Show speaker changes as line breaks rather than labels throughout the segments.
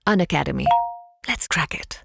Unacademy. Let's crack it.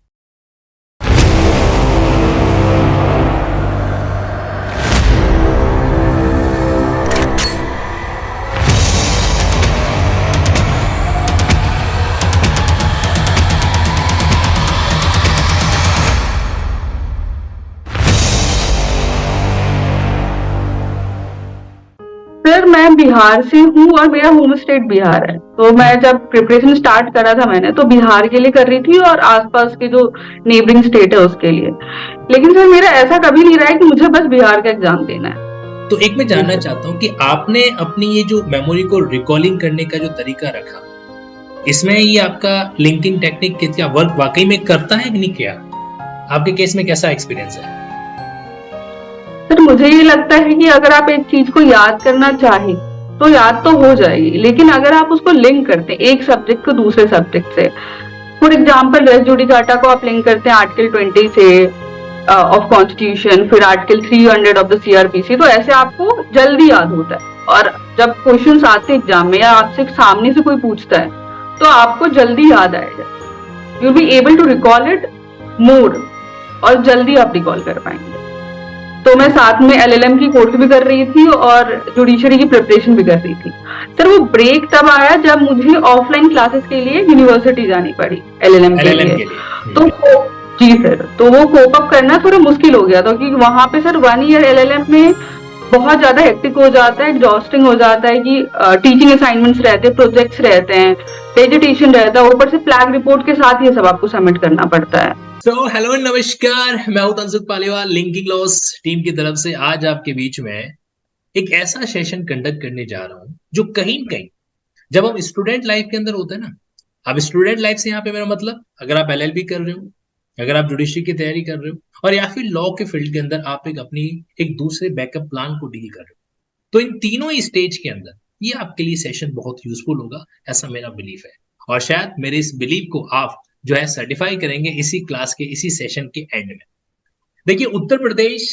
Sir मैं बिहार से हूँ और मेरा होम स्टेट बिहार है। तो मैं जब प्रिपरेशन स्टार्ट करा था मैंने तो बिहार के लिए कर रही थी और आसपास के जो नेबरिंग स्टेट है उसके लिए। लेकिन सर मेरा ऐसा कभी नहीं रहा है कि मुझे बस बिहार का एग्जाम देना है।
तो एक मैं जानना चाहता हूँ कि आपने अपनी ये जो मेमोरी को रिकॉलिंग करने का जो तरीका रखा, इसमें ये आपका लिंकिंग टेक्निक क्या वर्क वाकई में करता है कि नहीं किया? आपके केस में कैसा एक्सपीरियंस है?
सर मुझे ये लगता है कि अगर आप एक चीज को याद करना चाहें तो याद तो हो जाएगी, लेकिन अगर आप उसको लिंक करते हैं एक सब्जेक्ट को दूसरे सब्जेक्ट से, फॉर एग्जाम्पल रेस जुडिकाटा को आप लिंक करते हैं आर्टिकल 20 से ऑफ कॉन्स्टिट्यूशन, फिर आर्टिकल 300 ऑफ द सीआरपीसी, तो ऐसे आपको जल्दी याद होता है। और जब क्वेश्चंस आते हैं एग्जाम में या आपसे सामने से कोई पूछता है तो आपको जल्दी याद आएगा, you will be able to recall it more और जल्दी आप रिकॉल कर पाएंगे। तो मैं साथ में एलएलएम की कोर्स भी कर रही थी और जुडिशरी की प्रिपरेशन भी कर रही थी। सर वो ब्रेक तब आया जब मुझे ऑफलाइन क्लासेस के लिए यूनिवर्सिटी जानी पड़ी एलएलएम के लिए। तो जी सर, तो वो कोप अप करना थोड़ा मुश्किल हो गया था क्योंकि वहां पे सर 1 ईयर एलएलएम में बहुत ज्यादा हेक्टिक हो जाता है, एग्जॉस्टिंग हो जाता है कि टीचिंग असाइनमेंट्स रहते हैं, प्रोजेक्ट्स रहते हैं, डेजिटेशन रहता है, ऊपर से फ्लैग रिपोर्ट के साथ ये सब आपको सबमिट करना पड़ता है।
तो हेलो नमस्कार, मैं हूं तंसुक पालीवाल लिंकिंग लॉस टीम की तरफ से। आज आपके बीच में एक ऐसा सेशन कंडक्ट करने जा रहा हूं जो कहीं न कहीं जब हम स्टूडेंट लाइफ के अंदर होते हैं ना, अब स्टूडेंट लाइफ से यहाँ पे मेरा मतलब अगर आप एलएलबी कर रहे हो, अगर आप जुडिशरी की तैयारी कर रहे हो, और या फिर लॉ के फील्ड के अंदर आप एक अपनी एक दूसरे बैकअप प्लान को डील कर रहे हो, तो इन तीनों ही स्टेज के अंदर ये आपके लिए सेशन बहुत यूजफुल होगा, ऐसा मेरा बिलीफ है। और शायद मेरे इस बिलीफ को आप जो है सर्टिफाई करेंगे इसी क्लास के इसी सेशन के एंड में। देखिए, उत्तर प्रदेश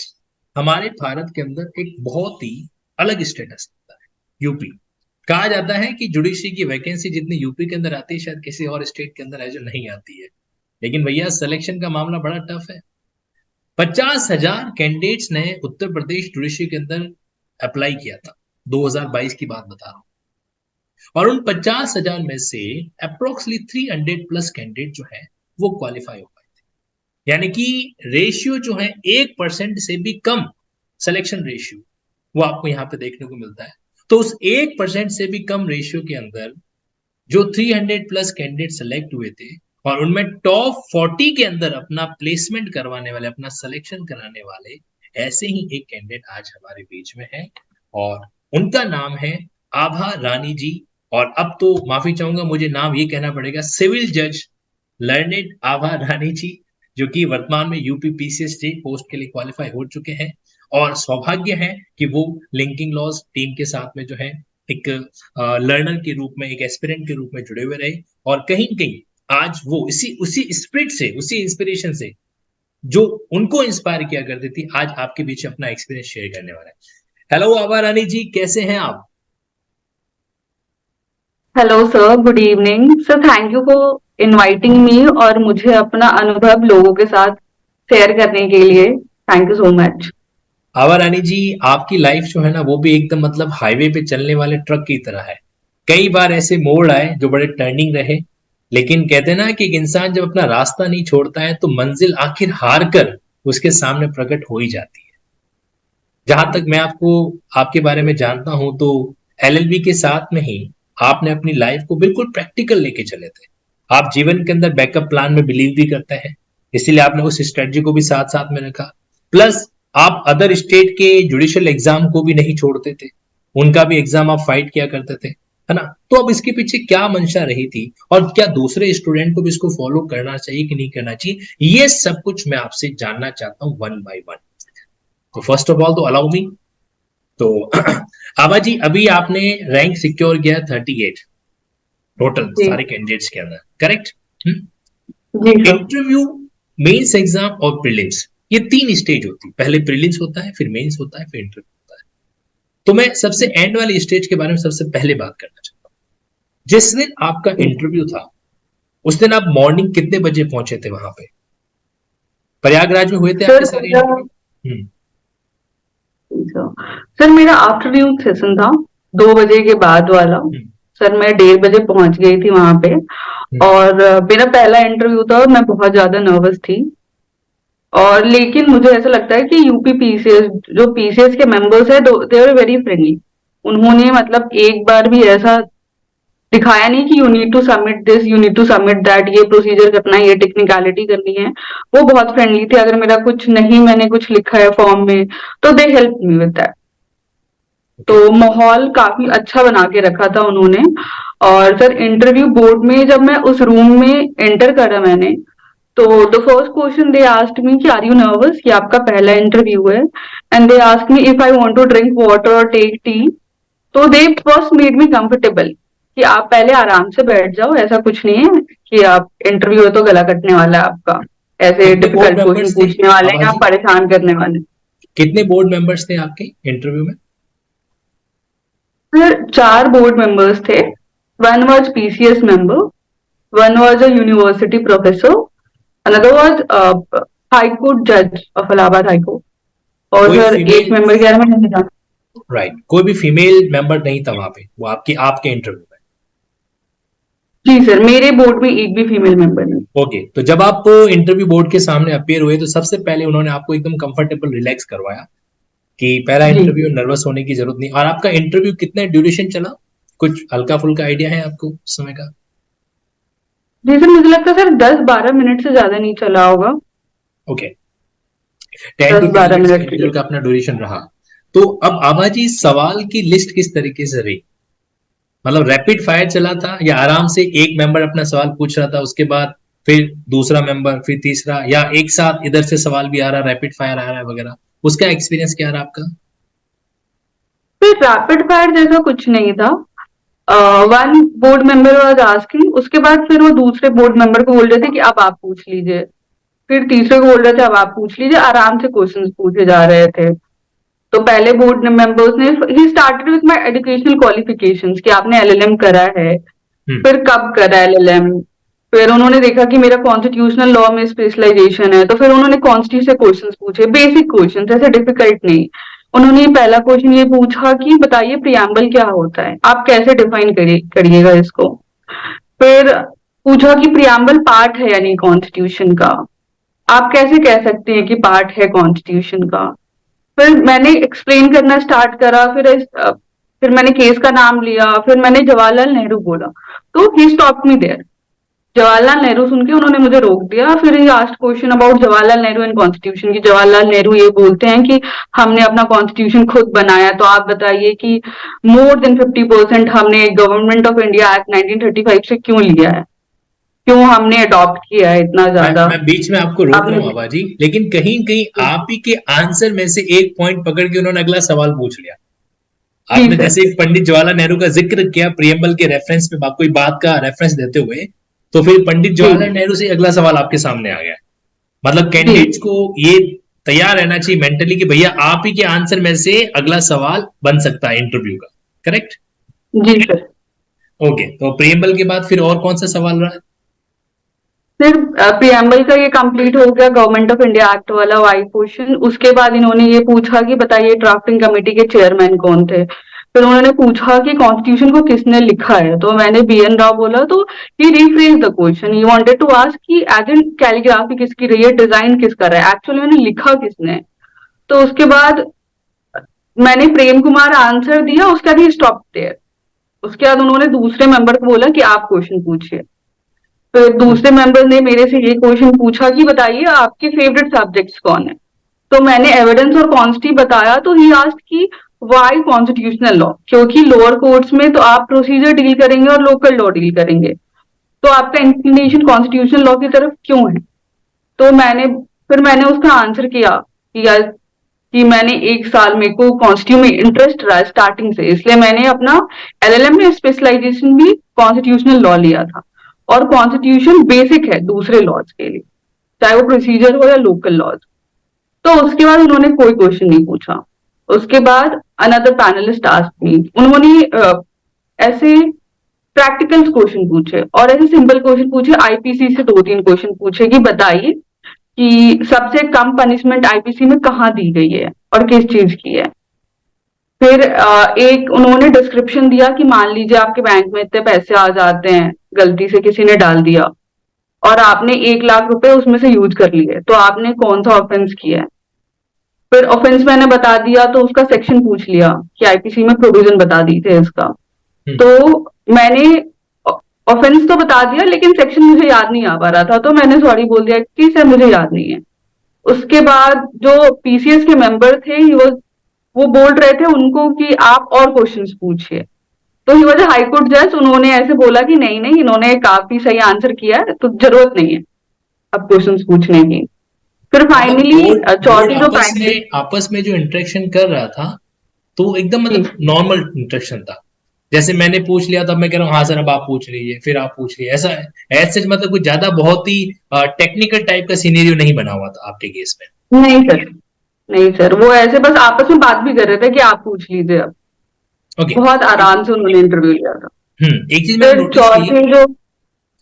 हमारे भारत के अंदर एक बहुत ही अलग स्टेटस होता है। यूपी कहा जाता है कि जुडिशरी की वैकेंसी जितनी यूपी के अंदर आती है शायद किसी और स्टेट के अंदर ऐसे नहीं आती है। लेकिन भैया सिलेक्शन का मामला बड़ा टफ है। 50,000 कैंडिडेट्स ने उत्तर प्रदेश जुडिशरी के अंदर अप्लाई किया था, 2022 की बात बता रहा हूं। और उन 50,000 में से अप्रोक्सीमेटली 300 प्लस कैंडिडेट जो है वो क्वालिफाई हो पाए थे। यानी कि रेशियो जो है 1% से भी कम सिलेक्शन रेशियो वो आपको यहाँ पे देखने को मिलता है। तो उस 1% से भी कम रेशियो के अंदर जो 300 प्लस कैंडिडेट सेलेक्ट हुए थे और उनमें टॉप 40 के अंदर अपना प्लेसमेंट करवाने वाले, अपना सिलेक्शन कराने वाले ऐसे ही एक कैंडिडेट आज हमारे बीच में है और उनका नाम है आभा रानी जी। और अब तो माफी चाहूंगा, मुझे नाम ये कहना पड़ेगा, सिविल जज लर्नेड आभा रानी जी, जो कि वर्तमान में यूपी पीसीएस स्टेट पोस्ट के लिए क्वालिफाई हो चुके हैं। और सौभाग्य है कि वो लिंकिंग लॉस टीम के साथ में जो है एक लर्नर के रूप में, एक एस्पिरेंट के रूप में जुड़े हुए रहे। और कहीं कहीं आज वो इसी उसी स्पिरिट से, उसी इंस्पिरेशन से जो उनको इंस्पायर किया करती थी, आज आपके बीच अपना एक्सपीरियंस शेयर करने वाला है। हेलो आभा रानी जी, कैसे हैं आप?
Hello sir, good evening sir, thank you for inviting me और मुझे अपना अनुभव लोगों के साथ शेयर करने के लिए थैंक यू सो मच।
आभा रानी जी, आपकी लाइफ जो है ना वो भी एकदम मतलब हाईवे पे चलने वाले ट्रक की तरह है। कई बार ऐसे मोड़ आए जो बड़े टर्निंग रहे, लेकिन कहते हैं ना कि एक इंसान जब अपना रास्ता नहीं छोड़ता है तो मंजिल आखिर हार कर उसके सामने प्रकट हो ही जाती है। जहां तक मैं आपको आपके बारे में जानता हूं तो एलएलबी के साथ में ही आपने अपनी लाइफ को बिल्कुल प्रैक्टिकल लेके चले थे। आप जीवन के अंदर बैकअप प्लान में बिलीव भी करते हैं, इसीलिए आपने उस स्ट्रेटजी को भी साथ साथ में रखा। प्लस आप अदर स्टेट के जुडिशियल एग्जाम को भी नहीं छोड़ते थे, उनका भी एग्जाम आप फाइट किया करते थे, है ना? तो अब इसके पीछे क्या मंशा रही थी और क्या दूसरे स्टूडेंट को भी इसको फॉलो करना चाहिए कि नहीं करना चाहिए, ये सब कुछ मैं आपसे जानना चाहता हूँ वन बाय वन। तो फर्स्ट ऑफ ऑल तो अलाउ मी, तो आभा जी, अभी आपने रैंक सिक्योर किया 38 टोटल
जी
सारे कैंडिडेट्स के अंदर, करेक्ट?
जी सर।
इंटरव्यू, मेंस एग्जाम और प्रीलिम्स, ये 3 स्टेज होती है। पहले प्रीलिम्स होता है, फिर मेंस होता है, फिर इंटरव्यू होता है। तो मैं सबसे एंड वाली स्टेज के बारे में सबसे पहले बात करना चाहता हूँ। जिस दिन आपका इंटरव्यू था उस दिन आप मॉर्निंग कितने बजे पहुंचे थे वहां पे? प्रयागराज में हुए थे
सर
आपके सारे
मेरा
इंटरव्यू?
सर मेरा आफ्टरनून सेशन था, 2 बजे के बाद वाला।
हम्म,
सर मैं 1:30 बजे पहुंच गई थी वहां पे।
हम्म,
और मेरा पहला इंटरव्यू था और मैं बहुत ज्यादा नर्वस थी। और लेकिन मुझे ऐसा लगता है कि यूपी पीसीएस, जो पीसीएस के मेंबर्स है, दे आर वेरी फ्रेंडली। उन्होंने मतलब एक बार भी ऐसा दिखाया नहीं कि you need to submit this, you need to submit that, ये प्रोसीजर करना है, ये टेक्निकलिटी करनी है। वो बहुत फ्रेंडली थे। अगर मेरा कुछ नहीं, मैंने कुछ लिखा है फॉर्म में, तो they help me with that. तो
ओके।
माहौल काफी अच्छा बना के रखा था उन्होंने। और सर इंटरव्यू बोर्ड में जब मैं उस रूम में एंटर करा मैंने, तो the first question they asked me कि आर यू नर्वस, कि आपका पहला इंटरव्यू है। And they asked me if I want to drink water और टेक टी। तो they first made me comfortable कि आप पहले आराम से बैठ जाओ, ऐसा कुछ नहीं है कि आप इंटरव्यू है तो गला कटने वाला है आपका, ऐसे
कितने बोर्ड
डिफिकल्ट क्वेश्चन
मेंबर्स थे
पूछने वाले हैं,
आभा
आप
जी?
परेशान करने वाले हैं।
कितने बोर्ड मेंबर्स थे आपके इंटरव्यू में?
फिर 4 बोर्ड मेंबर्स थे। One was PCS member, one was a university professor, another was high court जज ऑफ इलाहाबाद हाई कोर्ट। और
कोई
सर एक
फीमेल?
मेंबर कह रहा मैं नहीं जानता।
राइट, कोई भी फीमेल मेंबर नहीं था वहां पे वो आपके आपके इंटरव्यू में?
जी सर, मेरे बोर्ड में एक भी फीमेल मेंबर नहीं।
ओके, तो जब आप इंटरव्यू बोर्ड के सामने अपियर हुए तो सबसे पहले उन्होंने आपको एकदम कंफर्टेबल रिलैक्स करवाया कि पहला
जी
इंटरव्यू, नर्वस होने की जरूरत नहीं। और आपका इंटरव्यू कितने ड्यूरेशन चला? कुछ हल्का फुल्का आइडिया है आपको उस समय का?
जी सर, मुझे लगता है सर 10-12 मिनट से ज्यादा नहीं चला होगा।
ओके, 10 to 12
10-12
मिनट्स का
मिनट के
इंटरव्यू
लिए।
का अपना ड्यूरेशन रहा। तो अब आभा जी, सवाल की लिस्ट किस तरीके से रही? मतलब रैपिड फायर चला था या आराम से एक मेंबर अपना सवाल पूछ रहा था, उसके बाद फिर दूसरा मेंबर, फिर तीसरा, या एक साथ इधर से सवाल भी आ रहा, रैपिड फायर आ रहा है वगैरह? उसका एक्सपीरियंस क्या रहा आपका?
फिर रैपिड फायर जैसा कुछ नहीं था। One board member was asking, उसके बाद फिर वो दूसरे बोर्ड मेंबर को बोल रहे थे कि अब आप पूछ लीजिए। फिर तीसरे को बोल रहे थे अब आप पूछ लीजिए, आराम से क्वेश्चंस पूछे जा रहे थे। तो पहले बोर्ड मेंबर्स ने, he started with my educational qualifications कि आपने एलएलएम करा है,
हम्म,
फिर कब करा एलएलएम। फिर उन्होंने देखा कि मेरा कॉन्स्टिट्यूशनल लॉ में स्पेशलाइजेशन है, तो फिर उन्होंने कॉन्स्टिट्यूशन से क्वेश्चंस पूछे, बेसिक क्वेश्चंस, ऐसे डिफिकल्ट नहीं। उन्होंने पहला क्वेश्चन ये पूछा कि बताइए प्रियम्बल क्या होता है, आप कैसे डिफाइन करिएगा इसको। फिर पूछा कि प्रियम्बल पार्ट है या नहीं कॉन्स्टिट्यूशन का, आप कैसे कह सकते हैं कि पार्ट है कॉन्स्टिट्यूशन का। फिर मैंने एक्सप्लेन करना स्टार्ट करा। फिर मैंने केस का नाम लिया, फिर मैंने जवाहरलाल नेहरू बोला। तो he stop me there. Jawaharlal Nehru सुन के उन्होंने मुझे रोक दिया। फिर he asked question about Jawaharlal Nehru and constitution, की जवाहरलाल नेहरू ये बोलते हैं कि हमने अपना कॉन्स्टिट्यूशन खुद बनाया, तो आप बताइए कि मोर देन 50% हमने गवर्नमेंट ऑफ इंडिया एक्ट 1935 से क्यों लिया है, क्यों हमने अडॉप्ट किया है इतना ज्यादा।
मैं बीच में आपको रोक रहा
आपने
हूँ आभा जी, लेकिन कहीं कहीं आप ही के आंसर में से एक पॉइंट पकड़ के उन्होंने अगला सवाल पूछ लिया।
जी
आपने
सर।
जैसे पंडित जवाहरलाल नेहरू का जिक्र किया प्रियम्बल के रेफरेंस में, कोई बात का रेफरेंस देते हुए, तो फिर पंडित
जी
जवाहरलाल नेहरू से अगला सवाल आपके सामने आ गया। मतलब
जी
कैंडिडेट्स को ये तैयार रहना चाहिए मेंटली कि भैया आप ही के आंसर में से अगला सवाल बन सकता है इंटरव्यू का। करेक्ट?
जी सर।
ओके, तो प्रियम्बल के बाद फिर और कौन सा सवाल रहा?
फिर प्रियम्बल का ये कंप्लीट हो गया, गवर्नमेंट ऑफ इंडिया एक्ट वाला वाई क्वेश्चन। उसके बाद इन्होंने ये पूछा कि बताइए ड्राफ्टिंग कमेटी के चेयरमैन कौन थे। फिर उन्होंने पूछा कि कॉन्स्टिट्यूशन को किसने लिखा है, तो मैंने बीएन राव बोला। तो he rephrase the question, he wanted to ask कि एज कैलीग्राफी किसकी रही है, डिजाइन किसका रहा है, एक्चुअली मैंने लिखा किसने। तो उसके बाद मैंने प्रेम कुमार आंसर दिया, उसके बाद ही स्टॉप देयर। उसके बाद उन्होंने दूसरे मेंबर को बोला कि आप क्वेश्चन पूछिए। फिर दूसरे मेंबर ने मेरे से ये क्वेश्चन पूछा कि बताइए आपके फेवरेट सब्जेक्ट्स कौन है। तो मैंने एविडेंस और कॉन्स्टी बताया। तो ही आस्क्ड कि वाई कॉन्स्टिट्यूशनल लॉ, क्योंकि लोअर कोर्ट्स में तो आप प्रोसीजर डील करेंगे और लोकल लॉ डील करेंगे, तो आपका इंक्लिनेशन कॉन्स्टिट्यूशनल लॉ की तरफ क्यों है। तो मैंने उसका आंसर किया कि यार, कि मैंने 1 साल मेरे को कॉन्स्टिट्यूशन में इंटरेस्ट रहा स्टार्टिंग से, इसलिए मैंने अपना एलएलएम में स्पेशलाइजेशन भी कॉन्स्टिट्यूशनल लॉ लिया था। और कॉन्स्टिट्यूशन बेसिक है दूसरे लॉज के लिए, चाहे वो प्रोसीजर हो या लोकल लॉज। तो उसके बाद उन्होंने कोई क्वेश्चन नहीं पूछा। उसके बाद अनदर पैनलिस्ट आस्क्ड मी, उन्होंने ऐसे प्रैक्टिकल क्वेश्चन पूछे और ऐसे सिंपल क्वेश्चन पूछे, आईपीसी से 2-3 क्वेश्चन पूछे कि बताइए कि सबसे कम पनिशमेंट आईपीसी में कहाँ दी गई है और किस चीज की है। फिर एक उन्होंने डिस्क्रिप्शन दिया कि मान लीजिए आपके बैंक में इतने पैसे आ जाते हैं, गलती से किसी ने डाल दिया और आपने 1 लाख रुपए उसमें से यूज कर लिए, तो आपने कौन सा ऑफेंस किया है। फिर ऑफेंस मैंने बता दिया तो उसका सेक्शन पूछ लिया कि आईपीसी में प्रोविजन बता दी थे इसका। तो मैंने ऑफेंस तो बता दिया लेकिन सेक्शन मुझे याद नहीं आ पा रहा था, तो मैंने सॉरी बोल दिया कि सर मुझे याद नहीं है। उसके बाद जो पीसीएस के मेंबर थे वो बोल रहे थे उनको कि आप और क्वेश्चंस पूछिए, तो ही वॉज हाई कोर्ट जज, उन्होंने ऐसे बोला कि नहीं नहीं इन्होंने काफी सही आंसर किया है तो जरूरत नहीं है अब क्वेश्चंस पूछने की। फिर फाइनली चौथी जो
आपस में जो इंटरेक्शन कर रहा था तो एकदम मतलब नॉर्मल इंटरेक्शन था, जैसे मैंने पूछ लिया तब मैं कह रहा हूँ हाँ सर अब आप पूछ लीजिए, फिर आप पूछ लीजिए, ऐसा ऐसे मतलब कुछ ज्यादा बहुत ही टेक्निकल टाइप का सिनेरियो नहीं बना हुआ था आपके केस में?
नहीं सर, नहीं सर, वो ऐसे बस आपस में बात भी कर रहे थे कि आप पूछ लीजिए अब।
Okay.
बहुत आराम से उन्होंने इंटरव्यू लिया था।
एक चीज मैंने नोटिस की,
जो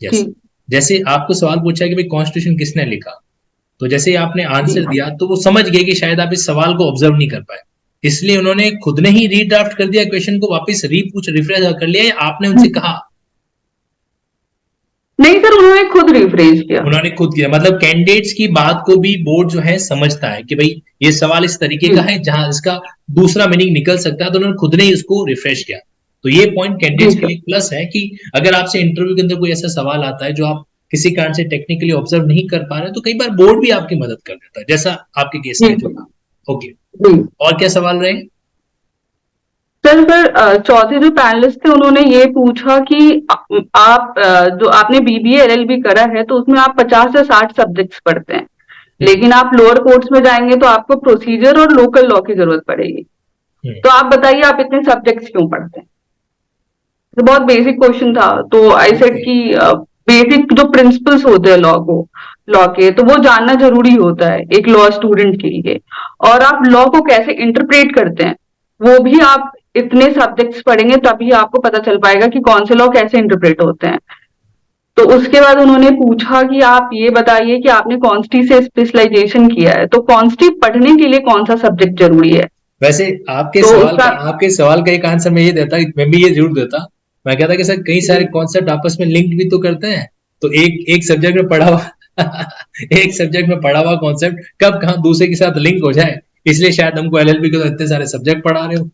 yes, जैसे आपको सवाल पूछा कि भाई कॉन्स्टिट्यूशन किसने लिखा, तो जैसे आपने आंसर दिया तो वो समझ गए कि शायद आप इस सवाल को ऑब्जर्व नहीं कर पाए, इसलिए उन्होंने खुद ने ही रीड्राफ्ट कर दिया क्वेश्चन को, वापस रिफ्रेश कर लिया, या आपने उनसे कहा?
नहीं सर, उन्होंने खुद रिफ्रेश किया।
उन्होंने खुद किया, मतलब कैंडिडेट्स की बात को भी बोर्ड जो है समझता है कि भाई ये सवाल इस तरीके का है जहां इसका दूसरा मीनिंग निकल सकता है, तो उन्होंने खुद ने ही उसको रिफ्रेश किया। तो ये पॉइंट कैंडिडेट्स के लिए प्लस है कि अगर आपसे इंटरव्यू के अंदर कोई ऐसा सवाल आता है जो आप किसी कारण से टेक्निकली ऑब्जर्व नहीं कर पा रहे, तो कई बार बोर्ड भी आपकी मदद कर देता है, जैसा आपके केस में जो। ओके, और क्या सवाल रहे
सर? फिर चौथे जो पैनलिस्ट थे उन्होंने ये पूछा कि आप जो आपने बीबीए एलएलबी करा है तो उसमें आप 50 से 60 सब्जेक्ट्स पढ़ते हैं, लेकिन आप लोअर कोर्ट्स में जाएंगे तो आपको प्रोसीजर और लोकल लॉ की जरूरत पड़ेगी, तो आप बताइए आप इतने सब्जेक्ट्स क्यों पढ़ते हैं। तो बहुत बेसिक क्वेश्चन था, तो आई सेड कि बेसिक जो प्रिंसिपल्स होते हैं लॉ के तो वो जानना जरूरी होता है एक लॉ स्टूडेंट के लिए, और आप लॉ को कैसे इंटरप्रेट करते हैं वो भी आप इतने सब्जेक्ट्स पढ़ेंगे तभी आपको पता चल पाएगा कि कौन से लॉ कैसे इंटरप्रेट होते हैं। तो उसके बाद उन्होंने पूछा कि आप ये बताइए कि आपने कॉन्स्टी से स्पेशलाइजेशन किया है, तो कॉन्स्टी पढ़ने के लिए कौन सा सब्जेक्ट जरूरी है।
वैसे आपके सवाल का एक आंसर मैं ये देता, मैं भी ये जरूर देता, मैं कहता कि सर कई सारे कॉन्सेप्ट आपस में लिंक भी तो करते हैं, तो एक सब्जेक्ट में पढ़ा हुआ एक सब्जेक्ट में पढ़ा हुआ कॉन्सेप्ट कब कहाँ दूसरे के साथ लिंक हो जाए, इसलिए शायद हमको एलएलबी के तो इतने सारे सब्जेक्ट पढ़ा रहे हो।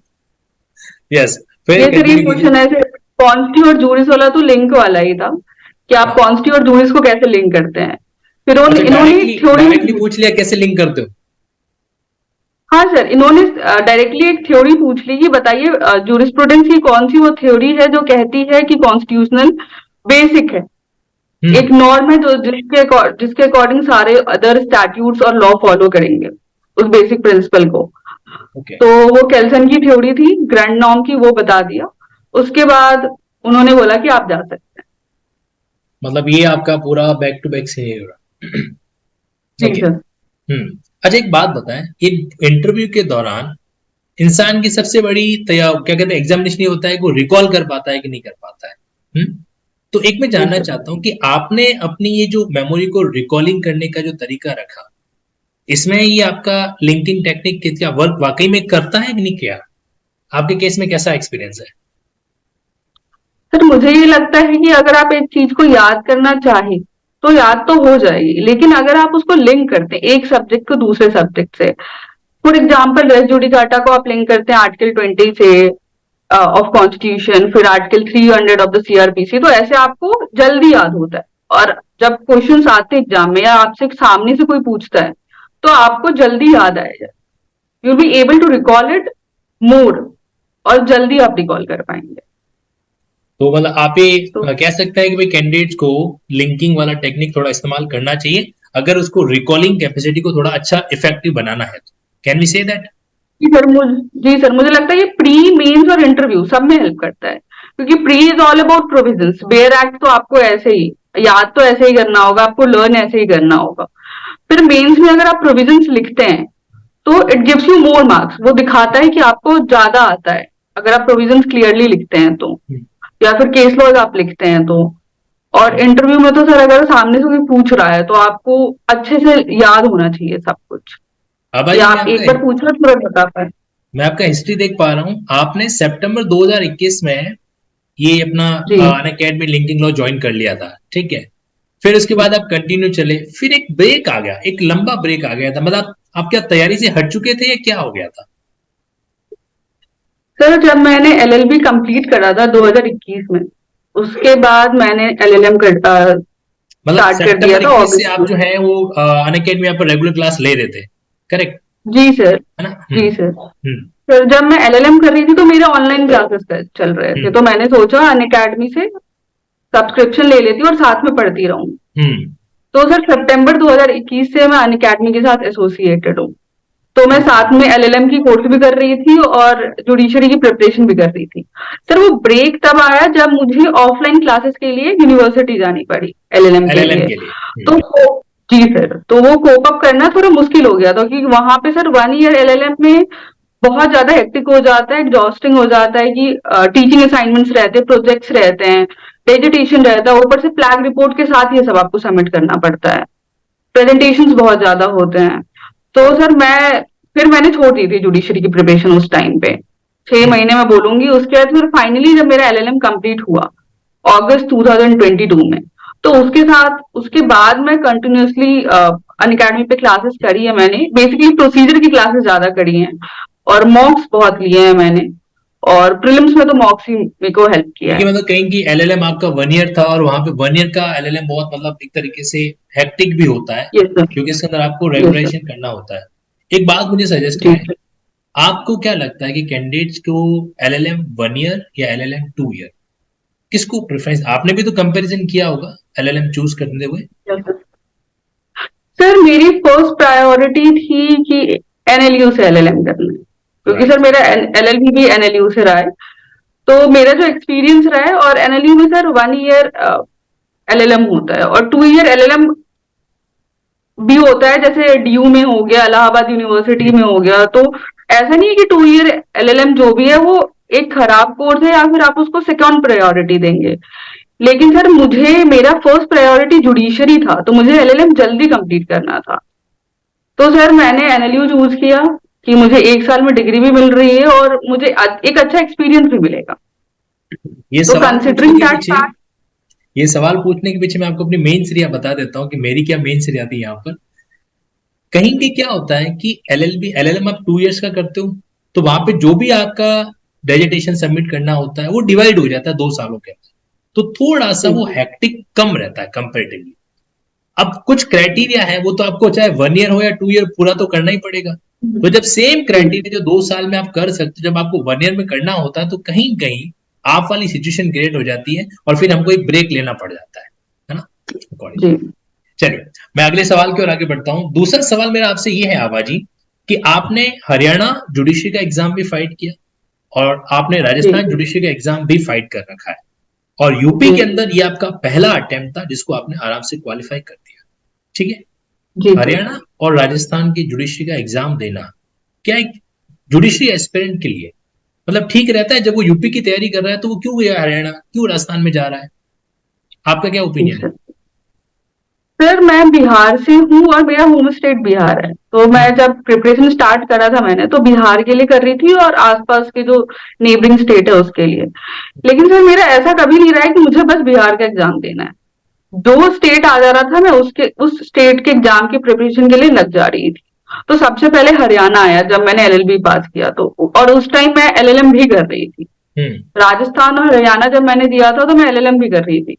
यस, फिर
क्वेश्चन है कॉन्स्टी और जूरिस वाला तो लिंक वाला ही था कि आप कॉन्स्टी और जूरिस को कैसे लिंक करते हैं। फिर इन्होंने
थ्योरी पूछ लिया कैसे लिंक करते हो।
हाँ सर, इन्होंने डायरेक्टली एक थ्योरी पूछ ली कि बताइए जूरिस्प्रूडेंस की कौन सी वो थ्योरी है जो कहती है कि कॉन्स्टिट्यूशनल बेसिक है, एक नॉर्म है जो जिसके अकॉर्डिंग सारे अदर स्टैट्यूट्स और लॉ फॉलो करेंगे उस बेसिक प्रिंसिपल को। तो वो केल्सन की थ्योरी थी ग्रैंड नॉर्म की, वो बता दिया। उसके बाद उन्होंने बोला कि आप जा सकते हैं।
मतलब ये आपका पूरा बैक टू बैक सिनेरियो रहा।
जी सर।
अच्छा, एक बात बताएं, इंटरव्यू के दौरान इंसान की सबसे बड़ी क्या कहते हैं एग्जामिनेशन ये होता है कि वो रिकॉल कर पाता है कि नहीं कर पाता है। तो एक मैं जानना चाहता हूं कि आपने अपनी ये जो मेमोरी को रिकॉलिंग करने का जो तरीका रखा, इसमें ये आपका लिंकिंग टेक्निक क्या वर्क वाकई में करता है कि नहीं किया? आपके केस में कैसा एक्सपीरियंस है?
सर मुझे ये लगता है कि अगर आप एक चीज को याद करना चाहें तो याद तो हो जाएगी, लेकिन अगर आप उसको लिंक करते हैं एक सब्जेक्ट को दूसरे सब्जेक्ट से, फॉर एग्जाम्पल रेस जुडिकाटा को आप लिंक करते हैं आर्टिकल 20 से ऑफ कॉन्स्टिट्यूशन, फिर आर्टिकल 300 ऑफ द सीआरपीसी, तो ऐसे आपको जल्दी याद होता है। और जब क्वेश्चंस आते हैं एग्जाम में या आपसे सामने से कोई पूछता है तो आपको जल्दी याद आएगा, you will be able to recall it more, और जल्दी आप रिकॉल कर पाएंगे।
तो मतलब आप ये कह सकते हैं कि भाई कैंडिडेट्स को लिंकिंग वाला टेक्निक थोड़ा इस्तेमाल करना चाहिए अगर उसको रिकॉलिंग कैपेसिटी को थोड़ा अच्छा इफेक्टिव बनाना है। Can we say that?
जी सर, मुझे लगता है ये प्री, मेंस और इंटरव्यू सब में हेल्प करता है, क्योंकि pre is all about provisions. Bare act तो आपको ऐसे ही याद तो ऐसे ही करना होगा, आपको लर्न ऐसे ही करना होगा। फिर मेंस में अगर आप प्रोविजंस लिखते हैं तो it gives you more marks, वो दिखाता है कि आपको ज्यादा आता है अगर आप प्रोविजंस क्लियरली लिखते हैं तो। या फिर केस लॉज आप लिखते हैं तो। और इंटरव्यू में तो सर अगर सामने से कोई पूछ रहा है तो आपको अच्छे से याद होना चाहिए सब कुछ,
आभा
या
जी,
आप एक बार पूछ लो तुरंत बता पाए।
मैं आपका हिस्ट्री देख पा रहा हूँ। आपने सितंबर 2021 में ये अपना
जी
अनअकैडमी लिंकिंग लॉ ज्वाइन कर लिया था, ठीक है। फिर उसके बाद आप कंटिन्यू चले, फिर एक ब्रेक आ गया, एक लंबा ब्रेक आ गया था। मतलब आप क्या तैयारी से हट चुके थे या क्या हो गया था?
सर, जब मैंने एलएलबी कंप्लीट करा था 2021 में, उसके बाद मैंने एलएलएम
मतलब
स्टार्ट कर दिया
सितंबर
था
21 से
अगस्त
आप
में।
जो है वो अनअकैडमी आप रेगुलर क्लास ले रहे थे, करेक्ट
जी सर।
है ना?
जी सर।
हम्म
सर, जब मैं एलएलएम कर रही थी तो मेरे ऑनलाइन क्लासेस चल रहे थे,
हम्म
तो मैंने सोचा अनअकैडमी से सब्सक्रिप्शन ले लेती हूँ और साथ में पढ़ती रहूँ।
हम्म
तो सर सितंबर 2021 से मैं अनअकैडमी के साथ एसोसिएटेड हूँ। तो मैं
ओके।
साथ में एलएलएम की कोर्स भी कर रही थी और जुडिशरी की प्रिपरेशन भी कर रही थी। सर, वो ब्रेक तब आया जब मुझे ऑफलाइन क्लासेस के लिए यूनिवर्सिटी जानी पड़ी एलएलएम के
एलएलएम
लिए।
के लिए।
तो जी सर, तो वो कोप अप करना थोड़ा मुश्किल हो गया था, क्योंकि वहां पे सर 1 ईयर एलएलएम में बहुत ज्यादा हेक्टिक हो जाता है, एग्जॉस्टिंग हो जाता है कि टीचिंग असाइनमेंट्स रहते हैं, प्रोजेक्ट्स रहते हैं, डेजिटेशन रहता है, ऊपर से प्लैग रिपोर्ट के साथ ये सब आपको सबमिट करना पड़ता है, प्रेजेंटेशंस बहुत ज्यादा होते हैं। तो सर मैंने छोड़ दी थी जुडिशरी की प्रिपरेशन उस टाइम पे, 6 महीने मैं बोलूंगी। उसके बाद फिर फाइनली जब मेरा एलएलएम कंप्लीट हुआ अगस्त 2022 में, तो उसके बाद मैं कंटिन्यूअसली अनअकैडमी पे क्लासेस करी है मैंने। बेसिकली प्रोसीजर की क्लासेस ज्यादा करी हैं और मॉक्स बहुत लिए हैं मैंने, और प्रीलिम्स में तो मॉक्स ही मेरे को हेल्प किया
देखिए
है।
मतलब कहीं की एलएलएम आपका 1 ईयर था और वहां पे 1 ईयर का एलएलएम बहुत मतलब एक तरीके से हेक्टिक भी होता है,
यस सर।
क्योंकि इसके अंदर आपको
यस सर।
रेगुलेशन करना होता है। एक बात मुझे सजेस्ट
जी
करें,
सर।
आपको क्या लगता है कि कैंडिडेट्स को एलएलएम 1 ईयर या एलएलएम 2 ईयर, किसको प्रेफरेंस? आपने भी तो कंपैरिजन किया होगा एलएलएम चूज करते हुए।
Yes sir. सर, मेरी फर्स्ट प्रायोरिटी थी कि एनएलयू से एलएलएम करना है, क्योंकि सर
राइट।
मेरा एलएलबी भी एनएलयू से रहा है। तो मेरा जो एक्सपीरियंस रहा है, और एनएलयू में सर 1 ईयर एलएलएम होता है और 2 ईयर एलएलएम भी होता है, जैसे डीयू में हो गया, इलाहाबाद यूनिवर्सिटी में हो गया। तो ऐसा नहीं है कि 2 ईयर एलएलएम जो भी है वो एक खराब कोर्स है या फिर आप उसको सेकंड प्रायोरिटी देंगे। लेकिन सर मेरा फर्स्ट प्रायोरिटी जुडिशरी था, तो मुझे एलएलएम जल्दी कंप्लीट करना था। तो सर मैंने एनएलयू चूज किया कि मुझे 1 साल में डिग्री भी मिल रही है और मुझे एक अच्छा एक्सपीरियंस भी मिलेगा।
ये
तो
सवाल पूछने
कंसिडरिंग
के
दैट
पीछे
फैक्ट।
ये सवाल पूछने के पीछे मैं आपको अपनी मेन श्रेया बता देता हूँ कि मेरी क्या मेन श्रेया थी यहाँ पर। कहीं भी क्या होता है कि एलएलबी एलएलएम आप 2 ईयर्स का करते हो, तो वहां पे जो भी आपका डेजिटेशन सबमिट करना होता है वो डिवाइड हो जाता है 2 सालों के अंदर। तो थोड़ा सा
जी
वो
जी
हैक्टिक कम रहता है कंपेरेटिवली। अब कुछ क्राइटेरिया है, वो तो आपको चाहे 1 ईयर हो या 2 ईयर पूरा तो करना ही पड़ेगा। तो जब सेम
जी
क्राइटेरिया जो 2 साल में आप कर सकते हो, जब आपको 1 ईयर में करना होता है, तो कहीं कहीं आप वाली सिचुएशन क्रिएट हो जाती है और फिर हमको एक ब्रेक लेना पड़ जाता है ना? अकॉर्डिंग।
जी
चलिए, मैं अगले सवाल की ओर आगे बढ़ता हूं। दूसरा सवाल मेरा आपसे ये है आभा जी, कि आपने हरियाणा जुडिशरी का एग्जाम भी फाइट किया और आपने
जी
राजस्थान जुडिशरी का एग्जाम भी फाइट कर रखा है, और यूपी
जी
के अंदर ये आपका पहला अटेम्प्ट था जिसको आपने आराम से क्वालिफाई कर दिया, ठीक है।
जी सर।
हरियाणा और राजस्थान की जुडिशरी का एग्जाम देना क्या एक जुडिशरी एस्पिरेंट के लिए मतलब ठीक रहता है? जब वो यूपी की तैयारी कर रहा है तो वो क्यों गया हरियाणा, क्यों राजस्थान में जा रहा है? आपका क्या
जी
ओपिनियन है?
सर। सर, मैं बिहार से हूँ और मेरा होम स्टेट बिहार है। तो मैं
हम्म
जब प्रिपरेशन स्टार्ट करा था मैंने तो बिहार के लिए कर रही थी और आसपास के जो नेबरिंग स्टेट है उसके लिए। लेकिन सर मेरा ऐसा कभी नहीं रहा है कि मुझे बस बिहार का एग्जाम देना है। जो स्टेट आ जा रहा था मैं उस स्टेट के एग्जाम की प्रिपरेशन के लिए लग जा रही थी। तो सबसे पहले हरियाणा आया जब मैंने एलएलबी पास किया, तो और उस टाइम मैं एलएलएम भी कर रही थी।
हम्म
राजस्थान और हरियाणा जब मैंने दिया था तो मैं एलएलएम भी कर रही थी।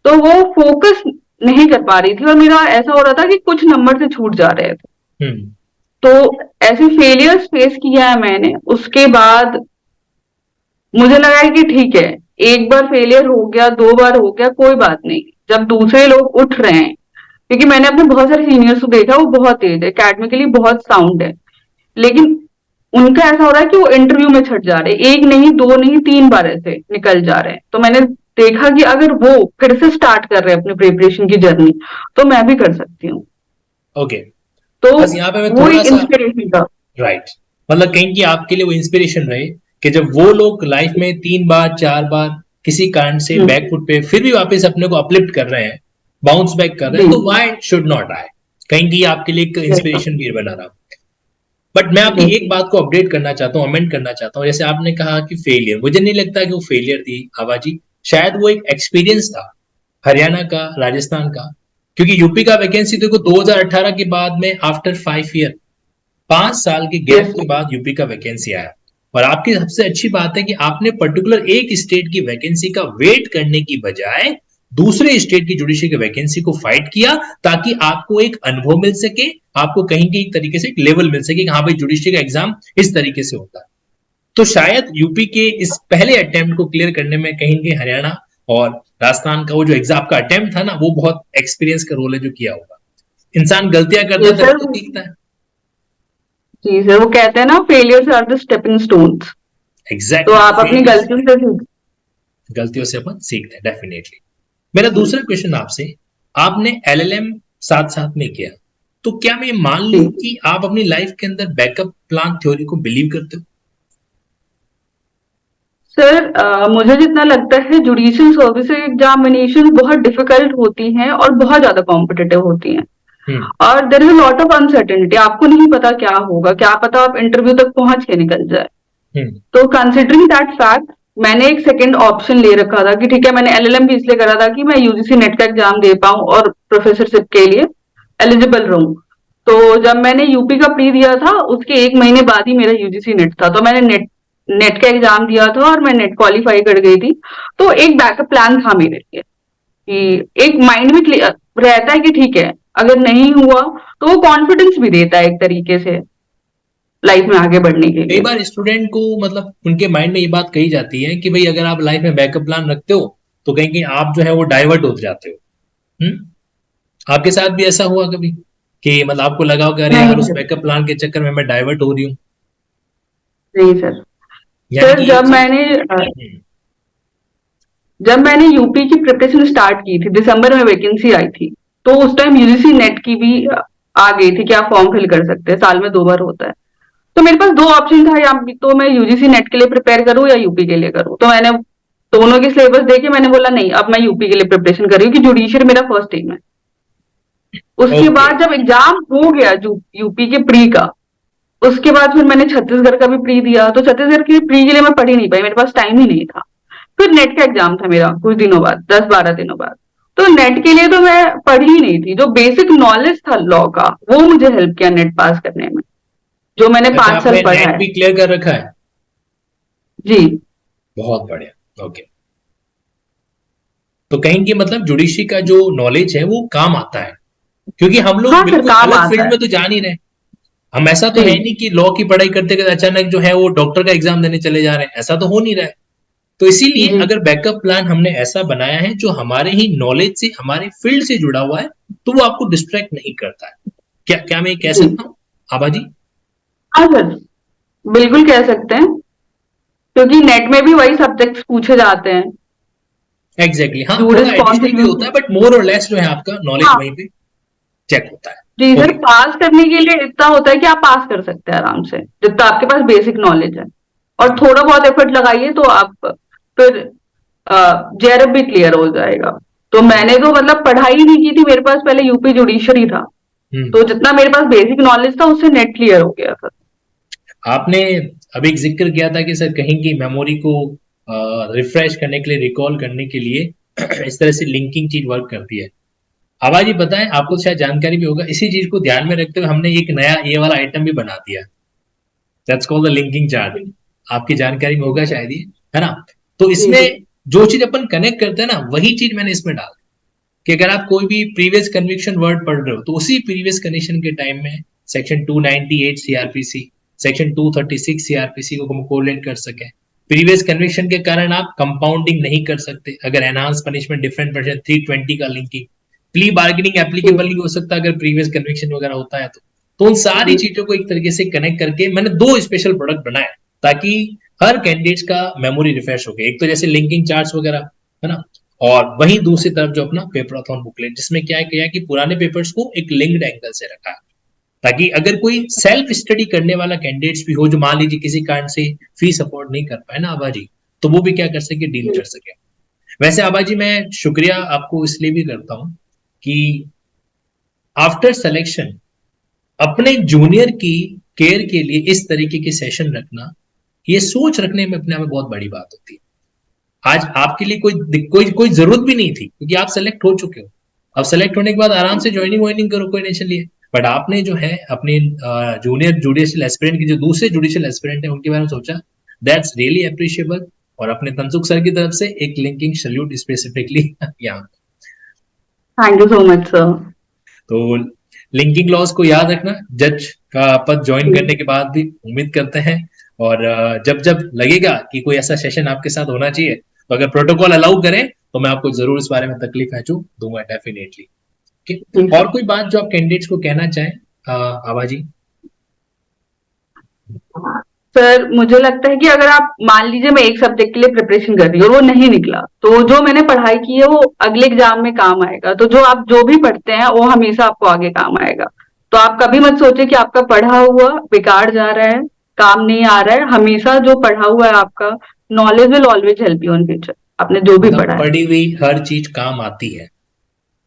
तो वो फोकस नहीं कर पा रही थी और मेरा ऐसा हो रहा था कि कुछ नंबर से छूट जा रहे थे।
हम्म
तो ऐसे फेलियर्स फेस किया है मैंने। उसके बाद मुझे लगा है कि ठीक है, एक बार फेलियर हो गया, 2 बार हो गया, कोई बात नहीं। जब दूसरे लोग उठ रहे हैं, क्योंकि मैंने अपने बहुत सारे सीनियर्स को देखा, वो बहुत तेज है, एकेडमिकली बहुत साउंड है, लेकिन उनका ऐसा हो रहा है कि वो इंटरव्यू में छट जा रहे हैं, एक नहीं, दो नहीं, 3 बार ऐसे निकल जा रहे हैं। तो मैंने देखा कि अगर वो फिर से स्टार्ट कर रहे हैं अपनी प्रिपरेशन की जर्नी, तो मैं भी कर सकती हूँ।
ओके।
तो
बस यहाँ पे मैं
वो
थोड़ा
एक
सा
इंस्पिरेशन था।
राइट, मतलब कहीं की आपके लिए वो इंस्पिरेशन रहे कि जब वो लोग लाइफ में 3 बार 4 बार किसी कारण से
हम्म,
बैक फुट पे फिर भी वापस अपने को अपलिफ्ट कर रहे हैं, बाउंस बैक कर रहे हैं,
जी
तो व्हाई शुड नॉट आई? कहीं की आपके लिए एक
जी
इंस्पिरेशन भी बना रहा। बट मैं आपकी
जी
एक बात को अपडेट करना चाहता हूँ, अमेंड करना चाहता हूँ। जैसे आपने कहा कि फेलियर, मुझे नहीं लगता कि वो फेलियर थी आवाजी, शायद वो एक एक्सपीरियंस था हरियाणा का, राजस्थान का। क्योंकि यूपी का वैकेंसी देखो 2018 के बाद में आफ्टर 5 ईयर, 5 साल के गैप
यस
के बाद यूपी का वैकेंसी आया। और आपकी सबसे अच्छी बात है कि आपने पर्टिकुलर एक स्टेट की वैकेंसी का वेट करने की बजाय दूसरे स्टेट की जुडिशरी की वैकेंसी को फाइट किया, ताकि आपको एक अनुभव मिल सके, आपको कहीं की एक तरीके से एक लेवल मिल सके कि हाँ भाई जुडिशरी का एग्जाम इस तरीके से होता है। तो शायद यूपी के इस पहले अटेम्प्ट को क्लियर करने में कहीं कहीं हरियाणा और राजस्थान का वो जो एग्जाम का अटेम्प्ट था ना, वो बहुत एक्सपीरियंस का रोल है जो किया होगा। इंसान गलतियां करता है
यस
तभी
सर।
तो सीखता है।
जी सर, वो कहते हैं ना, failures are the stepping stones. तो
एग्जैक्टली,
आप अपनी
फेलियर
गलतियों से सीख।
गलतियों से अपन सीखते हैं डेफिनेटली। मेरा दूसरा क्वेश्चन आपसे, आपने एलएलएम साथ साथ में किया, तो क्या मैं मान
जी
लूं कि आप अपनी लाइफ के अंदर बैकअप प्लान थ्योरी को बिलीव करते हो?
सर, मुझे जितना लगता है जुडिशियल सर्विस एग्जामिनेशन बहुत डिफिकल्ट होती हैं और बहुत ज्यादा कॉम्पिटिटिव होती हैं।
हम्म।
और there is lot of uncertainty, आपको नहीं पता क्या होगा, क्या पता आप इंटरव्यू तक पहुंच के निकल जाए।
हम्म।
तो कंसिडरिंग दैट फैक्ट, मैंने एक सेकंड ऑप्शन ले रखा था कि ठीक है, मैंने एलएलएम भी इसलिए करा था कि मैं यूजीसी नेट का एग्जाम दे पाऊं और प्रोफेसरशिप के लिए एलिजिबल रहूं। तो जब मैंने यूपी का प्री दिया था, उसके एक महीने बाद ही मेरा यूजीसी नेट था, तो मैंने नेट नेट का एग्जाम दिया था और मैं नेट क्वालिफाई कर गई थी। तो एक बैकअप प्लान था मेरे लिए कि एक माइंड में क्लियर रहता है कि ठीक है, अगर नहीं हुआ तो वो कॉन्फिडेंस भी देता है एक तरीके से लाइफ में आगे बढ़ने के
कई
लिए।
बार स्टूडेंट को मतलब उनके माइंड में ये बात कही जाती है कि भाई अगर आप लाइफ में बैकअप प्लान रखते हो तो कहीं कहीं आप जो है वो डाइवर्ट हो जाते हो। आपके साथ भी ऐसा हुआ कभी कि मतलब आपको लगा हो कि अरे यार
नहीं
उस
सर।
बैकअप प्लान के चक्कर में मैं डाइवर्ट हो रही हूँ?
नहीं सर।
यानी
सर,
कि ये चीज।
जब मैंने यूपी की प्रिपरेशन स्टार्ट की थी, दिसंबर में वैकेंसी आई थी, तो उस टाइम यूजीसी नेट की भी आ गई थी कि आप फॉर्म फिल कर सकते हैं, साल में 2 बार होता है। तो मेरे पास दो ऑप्शन था, या तो मैं यूजीसी नेट के लिए प्रिपेयर करूं या यूपी के लिए करूं। तो मैंने दोनों के सिलेबस देखे, मैंने बोला नहीं, अब मैं यूपी के लिए प्रिपरेशन कर रही हूँ कि जुडिशियल मेरा फर्स्ट एम है। उसके
ओके।
बाद जब एग्जाम हो गया यूपी के प्री का, उसके बाद फिर मैंने छत्तीसगढ़ का भी प्री दिया। तो छत्तीसगढ़ की प्री के लिए मैं पढ़ी नहीं पाई, मेरे पास टाइम ही नहीं था। फिर नेट का एग्जाम था मेरा कुछ दिनों बाद, 10-12 दिनों बाद। तो नेट के लिए तो मैं पढ़ी ही नहीं थी। जो बेसिक नॉलेज था लॉ का, वो मुझे हेल्प किया नेट पास करने में, जो मैंने
अच्छा,
5 साल
आपने
पढ़ा
नेट
है।
भी क्लियर कर रखा है?
जी।
बहुत बढ़िया। ओके। तो कहीं की मतलब जुडिशरी का जो नॉलेज है वो काम आता है, क्योंकि हम लोग
हाँ सर,
बिल्कुल
काम
अलग
आता
फील्ड
है।
में तो जा नहीं रहे। हम ऐसा तो
जी
है नहीं कि लॉ की पढ़ाई करते करते अचानक जो है वो डॉक्टर का एग्जाम देने चले जा रहे हैं, ऐसा तो हो नहीं रहा है। तो इसीलिए
जी
अगर बैकअप प्लान हमने ऐसा बनाया है जो हमारे ही नॉलेज से, हमारे फील्ड से जुड़ा हुआ है, तो वो आपको डिस्ट्रैक्ट नहीं करता है। क्या क्या मैं ये कह
जी।
सकता हूँ आबा जी?
हाँ सर, बिल्कुल कह सकते हैं, क्योंकि नेट में भी वही सब्जेक्ट्स पूछे जाते हैं।
एग्जैक्टली, हाँ
जूडिस
थोड़ा एडिशनल भी होता
कॉन्स्टिट्यूशन।
है, बट मोर और लेस जो है आपका नॉलेज
हाँ
वहीं पे चेक होता
जी
है।
Sir,
okay.
पास करने के लिए इतना होता है कि आप पास कर सकते हैं आराम से, जितना आपके पास बेसिक नॉलेज है। और थोड़ा बहुत एफर्ट लगाइए तो आप फिर जेआरएफ भी क्लियर हो जाएगा। तो मैंने तो मतलब पढ़ाई नहीं की थी, मेरे पास पहले यूपी जुडिशरी था।
हम्म।
तो जितना मेरे पास बेसिक नॉलेज था, उससे नेट क्लियर हो गया था।
आपने अभी एक जिक्र किया था कि सर कहीं की मेमोरी को रिफ्रेश करने के लिए, रिकॉल करने के लिए इस तरह से लिंकिंग चीज वर्क करती है। आवाज ही बताएं, आपको शायद जानकारी भी होगा, इसी चीज को ध्यान में रखते हुए हमने एक नया ये वाला आइटम भी बना दिया। That's called the linking chart. आपकी जानकारी में होगा शायद ये, है ना? तो
जी
इसमें
जी
जो चीज अपन कनेक्ट करते हैं ना, वही चीज मैंने इसमें डाल दी कि अगर आप कोई भी प्रीवियस कन्विक्शन वर्ड पढ़ रहे हो तो उसी प्रीवियस कन्विक्शन के टाइम में सेक्शन 298 सीआरपीसी, सेक्शन 236 सीआरपीसी को हम कोरिलेट कर सके। प्रीवियस कन्विक्शन के कारण आप कंपाउंडिंग नहीं कर सकते अगर एनहांस पनिशमेंट डिफरेंट वर्जन 320 का लिंकिंग। प्ली बार्गेनिंग
जी
एप्लीकेबल नहीं हो सकता अगर प्रीवियस कन्विक्शन वगैरह होता है तो उन सारी
जी
चीजों को एक तरीके से कनेक्ट करके मैंने दो स्पेशल प्रोडक्ट बनाए, ताकि हर कैंडिडेट का मेमोरी रिफ्रेश हो गया। एक तो जैसे लिंकिंग चार्ट्स वगैरह, है ना? और वहीं दूसरी तरफ जो अपना पेपराथन बुकलेट, जिसमें क्या किया कि पुराने पेपर्स को एक लिंक्ड एंगल से रखा, ताकि अगर कोई सेल्फ स्टडी करने वाला कैंडिडेट्स भी हो जो मान लीजिए किसी कारण से फीस अफोर्ड नहीं कर पाए ना आबाजी, तो वो भी क्या कर सके, डील
जी।
कर सके। वैसे आबा जी मैं शुक्रिया आपको इसलिए भी करता हूं कि आफ्टर सिलेक्शन अपने जूनियर की केयर के लिए इस तरीके के सेशन रखना, ये सोच रखने में अपने आप में बहुत बड़ी बात होती है। आज आपके लिए कोई जरूरत भी नहीं थी क्योंकि आप सेलेक्ट हो चुके हो। अब सेलेक्ट होने के बाद आराम से ज्वाइनिंग वाइनिंग करो, कोई टेंशन लिए। बट आपने जो है अपने जूनियर जुडिशियल एस्पिरेंट की जो दूसरे जुडिशियल एस्पिरेंट है उनके बारे में सोचा, दैट्स रियली अप्रिशिएबल। और अपने तंसुक सर की तरफ से एक लिंकिंग सैल्यूट स्पेसिफिकली यहाँ।
Thank you so much sir.
तो लिंकिंग लॉस को याद रखना, जज का पद ज्वाइन करने के बाद भी उम्मीद करते हैं। और जब जब लगेगा कि कोई ऐसा सेशन आपके साथ होना चाहिए, तो अगर प्रोटोकॉल अलाउ करें तो मैं आपको जरूर इस बारे में तकलीफ दूंगा डेफिनेटली। ठीक, और कोई बात जो आप कैंडिडेट्स को कहना चाहें आभा जी?
सर मुझे लगता है कि अगर आप मान लीजिए मैं एक सब्जेक्ट के लिए प्रिपरेशन कर रही हूँ और वो नहीं निकला, तो जो मैंने पढ़ाई की है वो अगले एग्जाम में काम आएगा। तो जो आप जो भी पढ़ते हैं वो हमेशा आपको आगे काम आएगा। तो आप कभी मत सोचे कि आपका पढ़ा हुआ बेकार जा रहा है, काम नहीं आ रहा है। हमेशा जो पढ़ा हुआ है आपका knowledge will always help you in future. आपने जो भी पढ़ा है,
पढ़ी हुई हर चीज काम आती है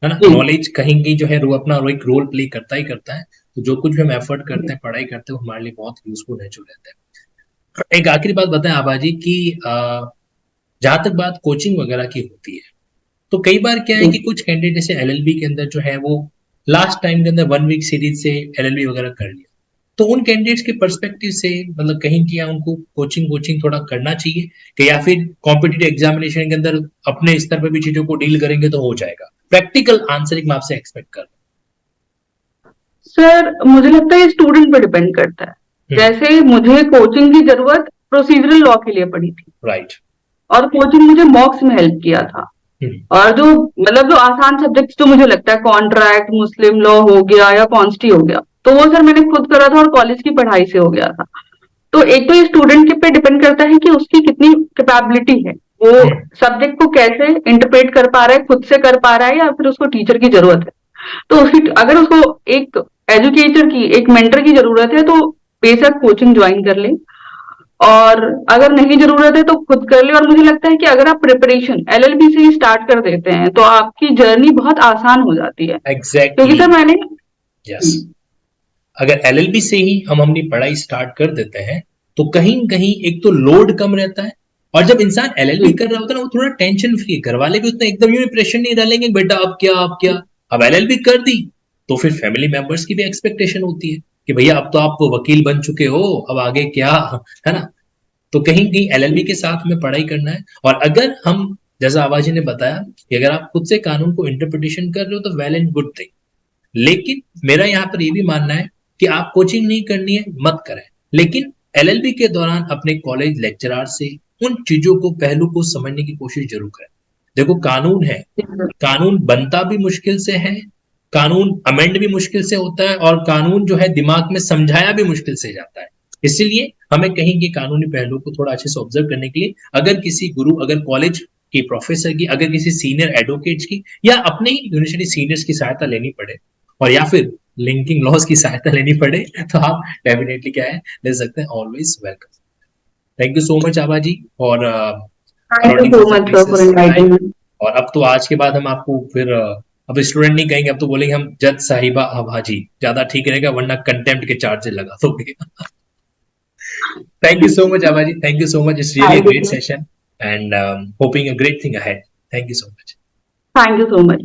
ना।
जी।
नॉलेज कहीं की जो है वो अपना एक रोल प्ले करता ही करता है। तो जो कुछ भी हम एफर्ट करते हैं, पढ़ाई करते हैं, वो हमारे लिए बहुत यूजफुल है जो रहता है। एक आखिरी बात बताएं आभा जी की जहां तक बात कोचिंग वगैरह की होती है, तो कई बार क्या है कि कुछ कैंडिडेट जैसे एलएलबी के अंदर जो है वो लास्ट टाइम के अंदर 1 वीक सीरीज से एलएलबी वगैरह कर लिया, तो उन कैंडिडेट्स के पर्सपेक्टिव से मतलब कहीं किया उनको कोचिंग कोचिंग थोड़ा करना चाहिए कि या फिर कॉम्पिटिटिव एग्जामिनेशन के अंदर अपने स्तर पर भी चीजों को डील करेंगे तो हो जाएगा? प्रैक्टिकल आंसरिंग मैं आपसे एक्सपेक्ट कर रहा
सर मुझे लगता है स्टूडेंट पे डिपेंड करता है। जैसे मुझे कोचिंग की जरूरत प्रोसीजरल लॉ के लिए पड़ी थी,
राइट,
और कोचिंग मुझे मॉक्स में हेल्प किया था। और जो मतलब जो आसान सब्जेक्ट्स जो मुझे लगता है कॉन्ट्रैक्ट, मुस्लिम लॉ हो गया या कॉन्स्टी हो गया, तो वो सर मैंने खुद करा था और कॉलेज की पढ़ाई से हो गया था। तो एक तो ये स्टूडेंट के पे डिपेंड करता है कि उसकी कितनी कैपेबिलिटी है, वो सब्जेक्ट को कैसे इंटरप्रेट कर पा रहा है, खुद से कर पा रहा है या फिर उसको टीचर की जरूरत है। तो उसकी अगर उसको एक एजुकेटर की, एक मेंटर की जरूरत है तो बेशक कोचिंग ज्वाइन कर ले, और अगर नहीं जरूरत है तो खुद कर ले। और मुझे लगता है कि अगर आप प्रिपरेशन एलएलबी से ही स्टार्ट कर देते हैं तो आपकी जर्नी बहुत आसान हो जाती है।
एग्जैक्टली।
क्योंकि सर मैंने
यस, अगर एलएलबी से ही हम अपनी पढ़ाई स्टार्ट कर देते हैं तो कहीं कहीं एक तो लोड कम रहता है, और जब इंसान एलएलबी कर रहा होता है ना वो थोड़ा टेंशन फ्री है। घर वाले भी उतना एकदम यूं प्रेशर नहीं डालेंगे बेटा अब क्या अब क्या। अब एलएलबी कर दी तो फिर फैमिली मेंबर्स की भी एक्सपेक्टेशन होती है कि भैया अब तो आप वकील बन चुके हो, अब आगे क्या, है ना। तो कहीं कहीं एलएलबी के साथ में पढ़ाई करना है। और अगर हम जैसा आवाजी ने बताया कि अगर आप खुद से कानून को इंटरप्रिटेशन कर रहे हो तो वेल एंड गुड थिंग, लेकिन मेरा यहाँ पर यह भी मानना है कि आप कोचिंग नहीं करनी है मत करें, लेकिन एलएलबी के दौरान अपने कॉलेज लेक्चरर से उन चीजों को पहलू को समझने की कोशिश जरूर करें। देखो कानून है, कानून बनता भी मुश्किल से है, कानून अमेंड भी मुश्किल से होता है, और कानून जो है दिमाग में समझाया भी मुश्किल से जाता है। इसीलिए हमें कहीं के कानूनी पहलू को थोड़ा अच्छे से ऑब्जर्व करने के लिए अगर किसी गुरु, अगर कॉलेज के प्रोफेसर की, अगर किसी सीनियर एडवोकेट्स की या अपने ही यूनिवर्सिटी सीनियर्स की सहायता लेनी पड़े, और या फिर लिंकिंग लॉस की सहायता लेनी पड़े, तो आप डेफिनेटली क्या है ले सकते हैं। Always welcome. Thank you so much Abha ji. और और अब तो आज के बाद हम आपको फिर अब स्टूडेंट नहीं कहेंगे, अब तो बोलेंगे हम जज साहिबा आभा जी, ज्यादा ठीक रहेगा, वरना कंटेम्प्ट के चार्जेस लगा दोगे। Thank you so much Abha ji, thank you so much, it's really great session and hoping a great thing ahead. Thank you so much.
Thank you so much.